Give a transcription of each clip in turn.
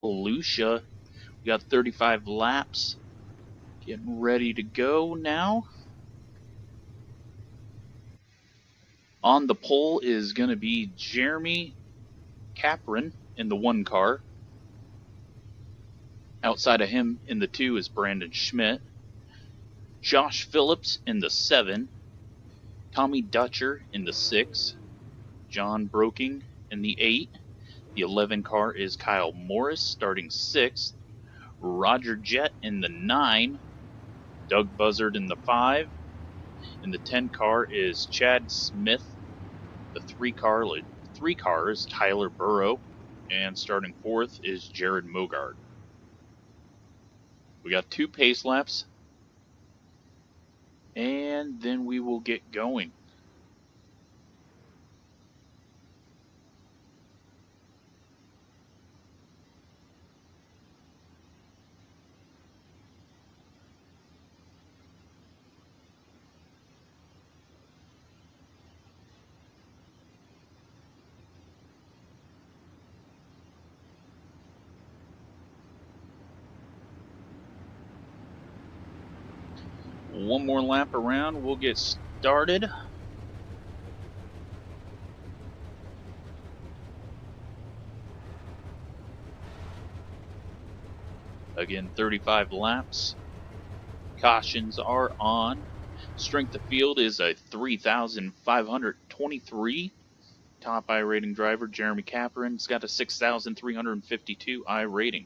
Volusia. We got 35 laps. Getting ready to go now. On the pole is going to be Jeremy Capron in the 1 car. Outside of him in the 2 is Brandon Schmidt. Josh Phillips in the 7. Tommy Dutcher in the 6. John Broking in the 8. The 11 car is Kyle Morris starting 6th. Roger Jett in the 9. Doug Buzzard in the 5. In the 10 car is Chad Smith. The 3 car is Tyler Burrow. And starting 4th is Jared Mogard. We got 2 pace laps. And then we will get going. One more lap around, we'll get started. Again, 35 laps. Cautions are on. Strength of field is a 3,523. Top iRacing driver, Jeremy Capron's got a 6,352 iRacing.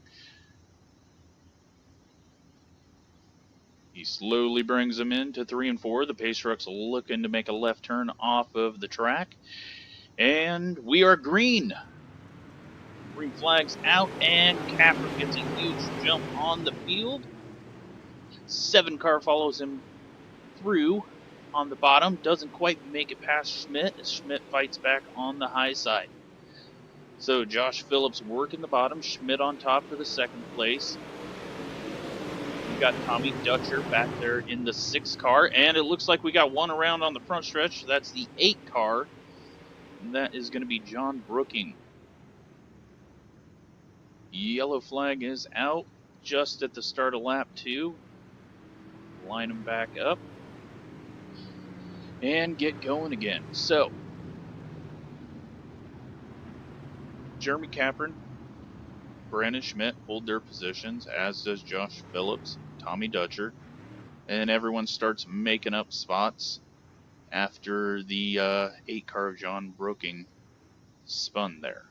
He slowly brings them into 3 and 4. The pace truck's looking to make a left turn off of the track. And we are green. Green flag's out, and Capron gets a huge jump on the field. 7 car follows him through on the bottom. Doesn't quite make it past Schmidt, as Schmidt fights back on the high side. So Josh Phillips working the bottom, Schmidt on top for the 2nd place. We got Tommy Dutcher back there in the 6 car, and it looks like we got one around on the front stretch. That's the 8 car, and that is going to be John Broking. Yellow flag is out just at the start of lap 2. Line them back up and get going again. So, Jeremy Capron, Brandon Schmidt hold their positions, as does Josh Phillips, Tommy Dutcher, and everyone starts making up spots after the 8 car of John Broking spun there.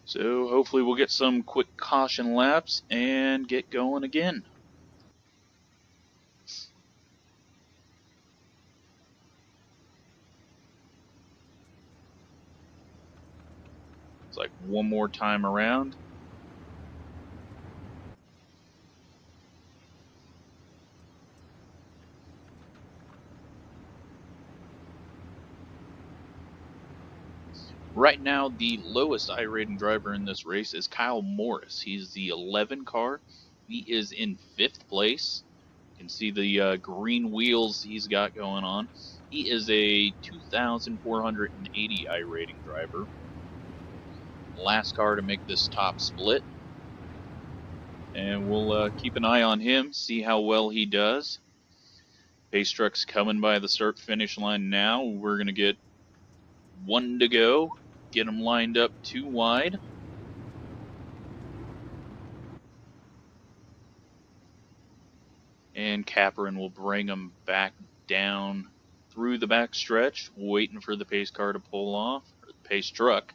So hopefully we'll get some quick caution laps and get going again. It's like one more time around. Right now, the lowest iRacing driver in this race is Kyle Morris. He's the 11 car. He is in 5th place. You can see the green wheels he's got going on. He is a 2,480 iRacing driver. Last car to make this top split. And we'll keep an eye on him, see how well he does. Pace truck's coming by the start-finish line now. We're going to get 1 to go. Get them lined up 2 wide. And Capron will bring them back down through the back stretch, waiting for the pace car to pull off, or the pace truck.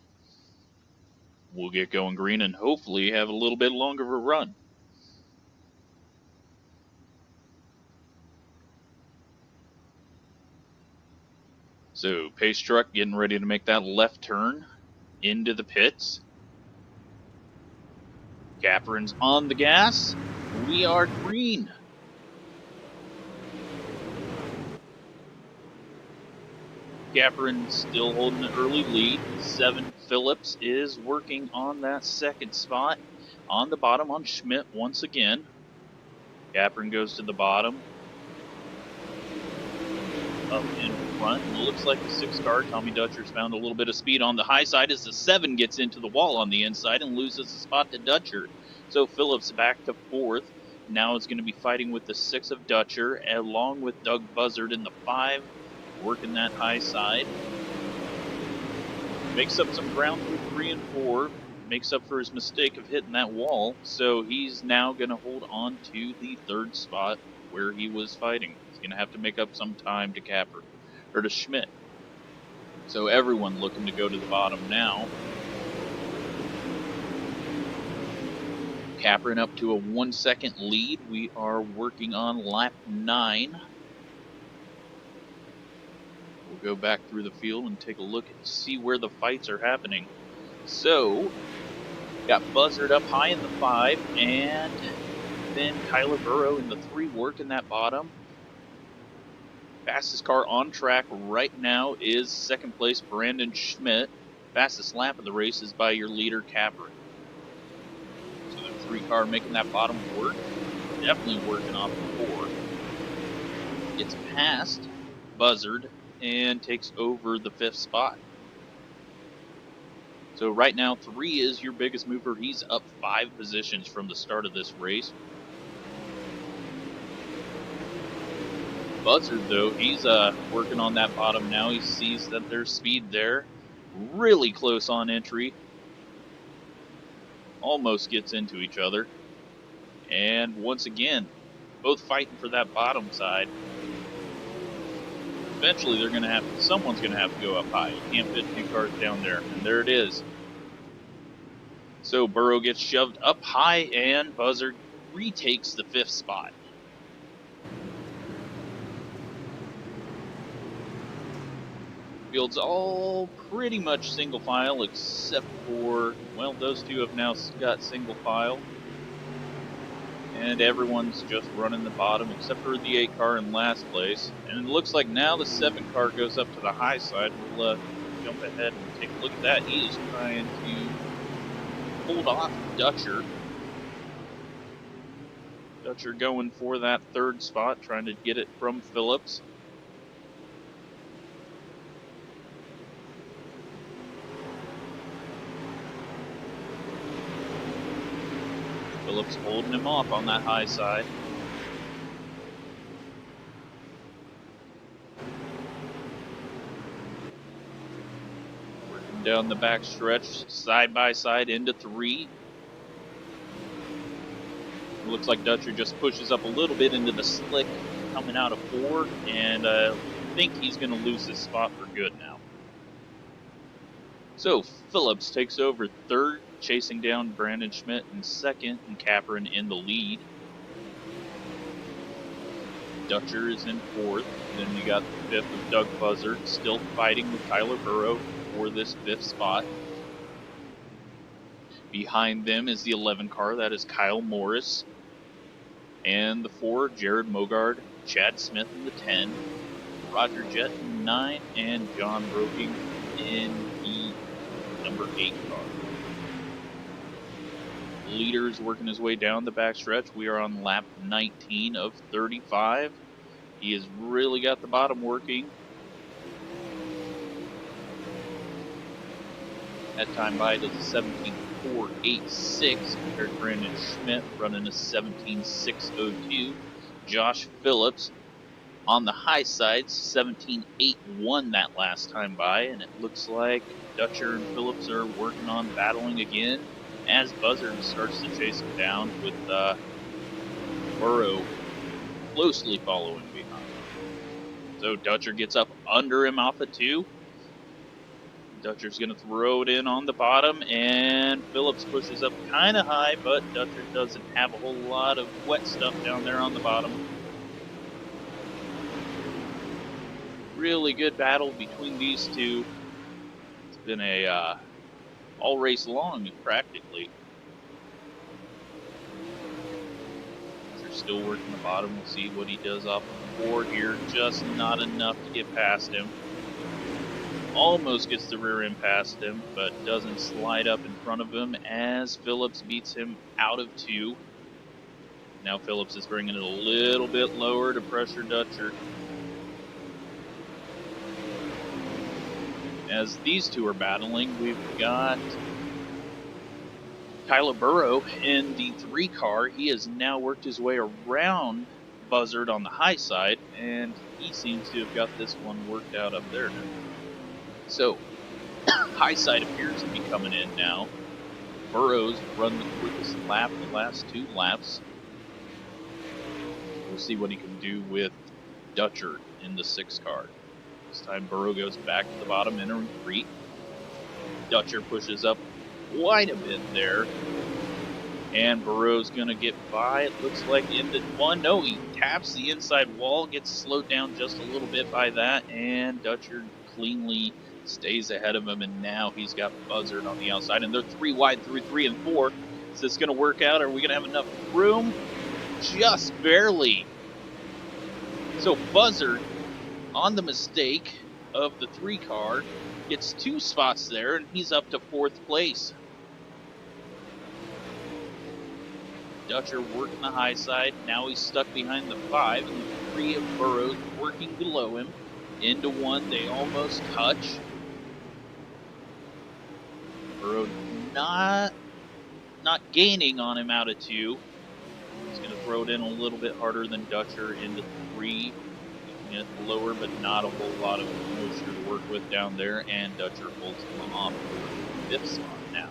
We'll get going green and hopefully have a little bit longer of a run. So, pace truck getting ready to make that left turn into the pits. Capron's on the gas. We are green. Capron still holding an early lead. 7 Phillips is working on that 2nd spot. On the bottom on Schmidt once again. Capron goes to the bottom. Up in front. And it looks like the 6 car, Tommy Dutcher's found a little bit of speed on the high side as the 7 gets into the wall on the inside and loses the spot to Dutcher. So Phillips back to 4th. Now is going to be fighting with the 6 of Dutcher, along with Doug Buzzard in the 5, working that high side. Makes up some ground through 3 and 4. Makes up for his mistake of hitting that wall. So he's now going to hold on to the 3rd spot where he was fighting. He's going to have to make up some time to Capper, or to Schmidt. So everyone looking to go to the bottom now. Capper up to a 1-second lead. We are working on lap 9. We'll go back through the field and take a look and see where the fights are happening. So, got Buzzard up high in the 5, and then Kyler Burrow in the 3 working that bottom. Fastest car on track right now is 2nd place Brandon Schmidt. Fastest lap of the race is by your leader Capper. So the 3 car making that bottom work. Definitely working off the 4. Gets past Buzzard and takes over the 5th spot. So right now 3 is your biggest mover. He's up 5 positions from the start of this race. Buzzard, though, he's working on that bottom now. He sees that there's speed there. Really close on entry. Almost gets into each other. And once again, both fighting for that bottom side. Eventually, they're going to have someone's going to have to go up high. You can't fit 2 cars down there. And there it is. So Burrow gets shoved up high, and Buzzard retakes the 5th spot. Field's all pretty much single file, except for, well, those 2 have now got single file. And everyone's just running the bottom, except for the 8 car in last place. And it looks like now the 7 car goes up to the high side. We'll jump ahead and take a look at that. He is trying to hold off Dutcher. Dutcher going for that 3rd spot, trying to get it from Phillips. Phillips holding him off on that high side. Working down the back stretch, side by side into 3. It looks like Dutcher just pushes up a little bit into the slick coming out of 4, and I think he's going to lose his spot for good now. So Phillips takes over 3rd, chasing down Brandon Schmidt in 2nd, and Capron in the lead. Dutcher is in 4th. Then you got the 5th of Doug Buzzard, still fighting with Kyler Burrow for this 5th spot. Behind them is the 11 car, that is Kyle Morris. And the 4, Jared Mogard, Chad Smith in the 10, Roger Jett in 9, and John Broking in the number 8 car. Leader is working his way down the backstretch. We are on lap 19 of 35. He has really got the bottom working. That time by does a 17.486 compared to Brandon Schmidt running a 17.602. Josh Phillips on the high side, 17.81 that last time by, and it looks like Dutcher and Phillips are working on battling again as Buzzard starts to chase him down with Burrow closely following behind. So Dutcher gets up under him off of 2. Dutcher's going to throw it in on the bottom, and Phillips pushes up kind of high, but Dutcher doesn't have a whole lot of wet stuff down there on the bottom. Really good battle between these 2. It's been a all race long, practically. Dutcher's still working the bottom. We'll see what he does off of the 4 here. Just not enough to get past him. Almost gets the rear end past him, but doesn't slide up in front of him as Phillips beats him out of 2. Now Phillips is bringing it a little bit lower to pressure Dutcher. As these two are battling, we've got Tyler Burrow in the 3 car. He has now worked his way around Buzzard on the high side, and he seems to have got this one worked out up there now. So, high side appears to be coming in now. Burrow's run the quickest lap the last 2 laps. We'll see what he can do with Dutcher in the 6 car. This time Burrow goes back to the bottom in a retreat. Dutcher pushes up quite a bit there. And Burrow's going to get by, it looks like, into 1. No, he taps the inside wall, gets slowed down just a little bit by that, and Dutcher cleanly stays ahead of him, and now he's got Buzzard on the outside, and they're 3 wide through 3 and 4. Is this going to work out? Are we going to have enough room? Just barely. So Buzzard, on the mistake of the 3 car, gets 2 spots there, and he's up to 4th place. Dutcher working the high side. Now he's stuck behind the 5, and the 3 of Burrows working below him. Into 1, they almost touch. Burrow not gaining on him out of 2. He's going to throw it in a little bit harder than Dutcher into 3. Making it lower, but not a whole lot of moisture to work with down there. And Dutcher holds him off for the 5th spot now.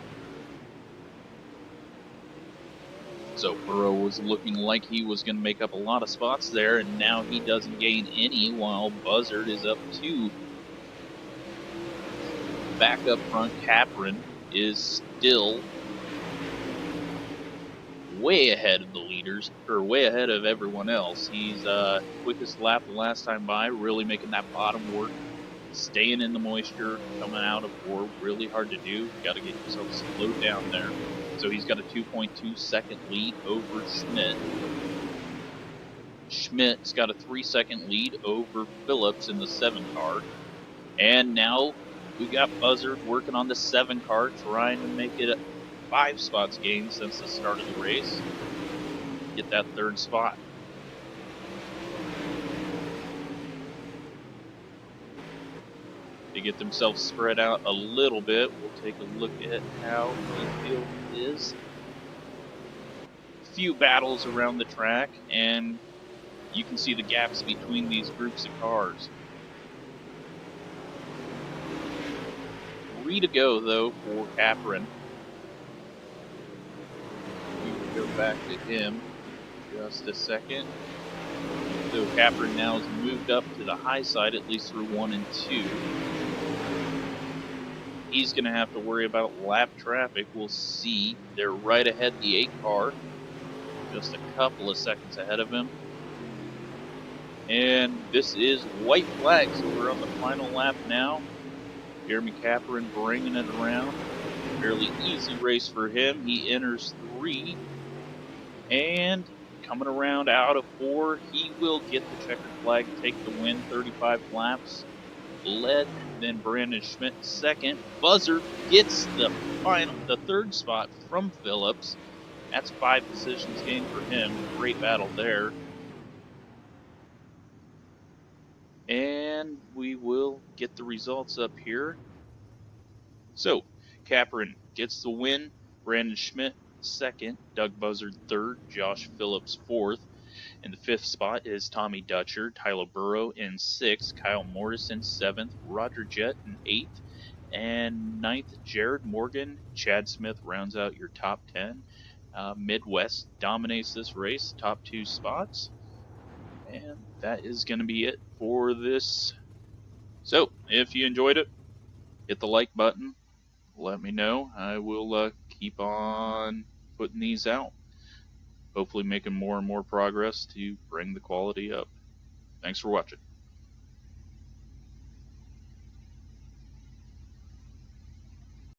So Burrow was looking like he was going to make up a lot of spots there, and now he doesn't gain any, while Buzzard is up 2. Back up front, Capron is still way ahead of the leaders, or way ahead of everyone else. He's quickest lap the last time by, really making that bottom work, staying in the moisture, coming out of 4, really hard to do. Got to get yourself slowed down there. So he's got a 2.2 second lead over Schmidt. Schmidt's got a 3 second lead over Phillips in the 7 car. And now we got Buzzard working on the 7 car, trying to make it a 5 spots gain since the start of the race. Get that 3rd spot. They get themselves spread out a little bit. We'll take a look at how the field is. A few battles around the track, and you can see the gaps between these groups of cars. 3 to go, though, for Capron. We will go back to him just a second. So Capron now has moved up to the high side, at least through 1 and 2. He's going to have to worry about lap traffic. We'll see. They're right ahead the 8 car. Just a couple of seconds ahead of him. And this is white flag, so we're on the final lap now. Jeremy Capron bringing it around. Fairly easy race for him. He enters 3. And coming around out of 4, he will get the checkered flag, take the win, 35 laps. Led, then Brandon Schmidt 2nd. Buzzard gets the 3rd spot from Phillips. That's 5 positions gained for him. Great battle there. And we will get the results up here. So, Capron gets the win. Brandon Schmidt 2nd. Doug Buzzard 3rd. Josh Phillips 4th. In the 5th spot is Tommy Dutcher, Tyler Burrow in 6th, Kyle Morris in 7th, Roger Jett in 8th, and 9th, Jared Morgan. Chad Smith rounds out your top 10. Midwest dominates this race, top 2 spots. And that is going to be it for this. So, if you enjoyed it, hit the like button. Let me know. I will keep on putting these out. Hopefully making more and more progress to bring the quality up. Thanks for watching.